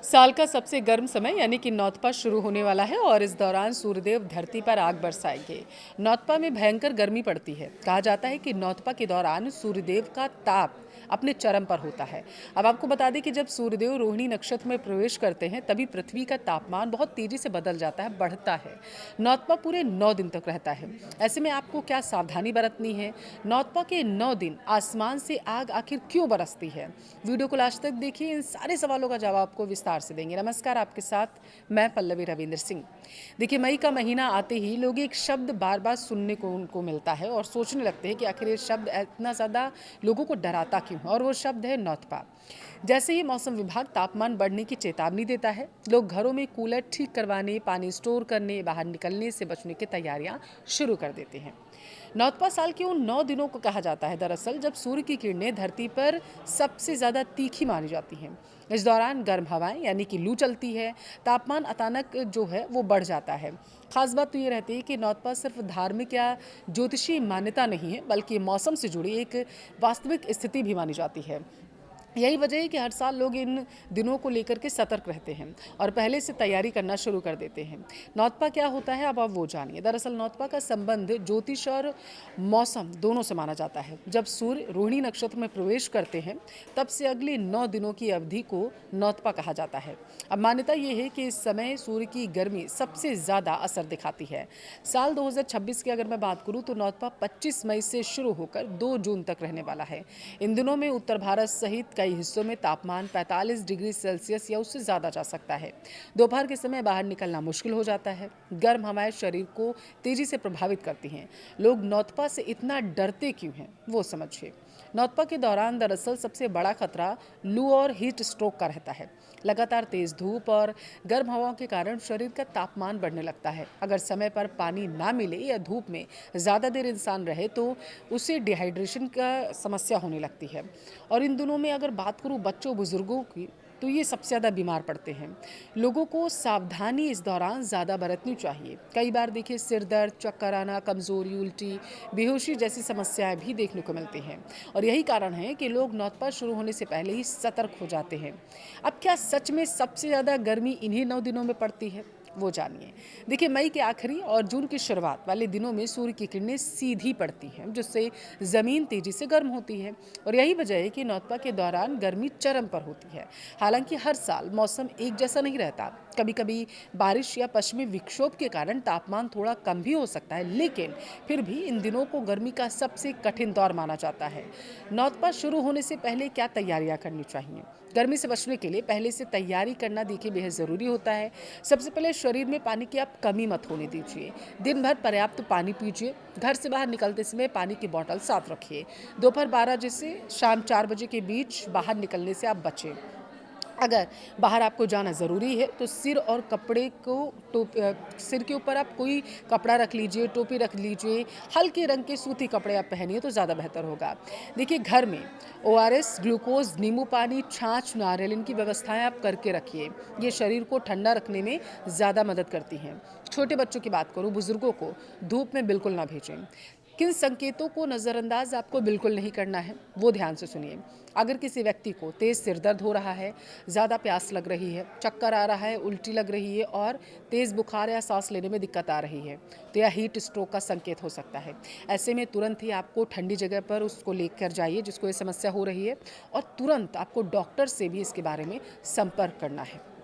साल का सबसे गर्म समय यानी कि नौतपा शुरू होने वाला है और इस दौरान सूर्यदेव धरती पर आग बरसाएंगे। नौतपा में भयंकर गर्मी पड़ती है। कहा जाता है कि नौतपा के दौरान सूर्यदेव का ताप अपने चरम पर होता है। अब आपको बता दें कि जब सूर्यदेव रोहिणी नक्षत्र में प्रवेश करते हैं तभी पृथ्वी का तापमान बहुत तेजी से बदल जाता है, बढ़ता है। नौतपा पूरे 9 दिन तक रहता है। ऐसे में आपको क्या सावधानी बरतनी है? नौतपा के 9 दिन आसमान से आग आखिर क्यों बरसती है? वीडियो को लास्ट तक देखिए, इन सारे सवालों का जवाब आपको विस्तार से देंगे। नमस्कार, आपके साथ मैं पल्लवी रविंद्र सिंह। देखिए, मई का महीना आते ही लोग एक शब्द बार बार सुनने को उनको मिलता है और सोचने लगते हैं कि आखिर ये शब्द इतना ज़्यादा लोगों को डराता क्यों है, और वो शब्द है नौतपा। जैसे ही मौसम विभाग तापमान बढ़ने की चेतावनी देता है, लोग घरों में कूलर ठीक करवाने, पानी स्टोर करने, बाहर निकलने से बचने की तैयारियां शुरू कर देते हैं। नौतपा साल के उन 9 दिनों को कहा जाता है दरअसल जब सूर्य की किरणें धरती पर सबसे ज़्यादा तीखी मानी जाती हैं। इस दौरान गर्म हवाएं यानी कि लू चलती है, तापमान अचानक जो है वो बढ़ जाता है। खास बात तो ये रहती है कि नौतपा सिर्फ धार्मिक या ज्योतिषीय मान्यता नहीं है, बल्कि मौसम से जुड़ी एक वास्तविक स्थिति भी मानी जाती है। यही वजह है कि हर साल लोग इन दिनों को लेकर के सतर्क रहते हैं और पहले से तैयारी करना शुरू कर देते हैं। नौतपा क्या होता है, अब आप वो जानिए। दरअसल नौतपा का संबंध ज्योतिष और मौसम दोनों से माना जाता है। जब सूर्य रोहिणी नक्षत्र में प्रवेश करते हैं तब से अगले 9 दिनों की अवधि को नौतपा कहा जाता है। अब मान्यता ये है कि इस समय सूर्य की गर्मी सबसे ज़्यादा असर दिखाती है। साल 2026 की अगर मैं बात करूँ तो नौतपा 25 मई से शुरू होकर 2 जून तक रहने वाला है। इन दिनों में उत्तर भारत सहित कई हिस्सों में तापमान 45 डिग्री सेल्सियस या उससे ज़्यादा जा सकता है। दोपहर के समय बाहर निकलना मुश्किल हो जाता है। गर्म हवाएं शरीर को तेजी से प्रभावित करती हैं। लोग नौतपा से इतना डरते क्यों हैं, वो समझिए। नौतपा के दौरान दरअसल सबसे बड़ा खतरा लू और हीट स्ट्रोक का रहता है। लगातार तेज धूप और गर्म हवाओं के कारण शरीर का तापमान बढ़ने लगता है। अगर समय पर पानी ना मिले या धूप में ज़्यादा देर इंसान रहे तो उसे डिहाइड्रेशन का समस्या होने लगती है। और इन दिनों में अगर बात करूँ बच्चों बुजुर्गों की, तो ये सबसे ज़्यादा बीमार पड़ते हैं। लोगों को सावधानी इस दौरान ज़्यादा बरतनी चाहिए। कई बार देखिए सिर दर्द, चक्कर आना, कमज़ोरी, उल्टी, बेहोशी जैसी समस्याएं भी देखने को मिलती हैं और यही कारण है कि लोग नौतपा शुरू होने से पहले ही सतर्क हो जाते हैं। अब क्या सच में सबसे ज़्यादा गर्मी इन्हीं 9 दिनों में पड़ती है, वो जानिए। देखिए, मई के आखिरी और जून की शुरुआत वाले दिनों में सूर्य की किरणें सीधी पड़ती हैं, जिससे ज़मीन तेजी से गर्म होती है और यही वजह है कि नौतपा के दौरान गर्मी चरम पर होती है। हालांकि हर साल मौसम एक जैसा नहीं रहता। कभी कभी बारिश या पश्चिमी विक्षोभ के कारण तापमान थोड़ा कम भी हो सकता है, लेकिन फिर भी इन दिनों को गर्मी का सबसे कठिन दौर माना जाता है। नौतपा शुरू होने से पहले क्या तैयारियां करनी चाहिए? गर्मी से बचने के लिए पहले से तैयारी करना देखिए बेहद ज़रूरी होता है। सबसे पहले शरीर में पानी की आप कमी मत होने दीजिए। दिन भर पर्याप्त पानी पीजिए। घर से बाहर निकलते समय पानी की बोतल साथ रखिए। दोपहर 12 से शाम 4 बजे के बीच बाहर निकलने से आप बचें। अगर बाहर आपको जाना ज़रूरी है तो सिर और कपड़े को सिर के ऊपर आप कोई कपड़ा रख लीजिए, टोपी रख लीजिए। हल्के रंग के सूती कपड़े आप पहनिए तो ज़्यादा बेहतर होगा। देखिए, घर में ओआरएस, ग्लूकोज, नींबू पानी, छाछ, नारियल, इनकी व्यवस्थाएं आप करके रखिए। ये शरीर को ठंडा रखने में ज़्यादा मदद करती हैं। छोटे बच्चों की बात करूँ, बुजुर्गों को धूप में बिल्कुल ना भेजें। किन संकेतों को नज़रअंदाज आपको बिल्कुल नहीं करना है, वो ध्यान से सुनिए। अगर किसी व्यक्ति को तेज़ सिर दर्द हो रहा है, ज़्यादा प्यास लग रही है, चक्कर आ रहा है, उल्टी लग रही है और तेज़ बुखार या सांस लेने में दिक्कत आ रही है, तो यह हीट स्ट्रोक का संकेत हो सकता है। ऐसे में तुरंत ही आपको ठंडी जगह पर उसको लेकर जाइए जिसको ये समस्या हो रही है और तुरंत आपको डॉक्टर से भी इसके बारे में संपर्क करना है।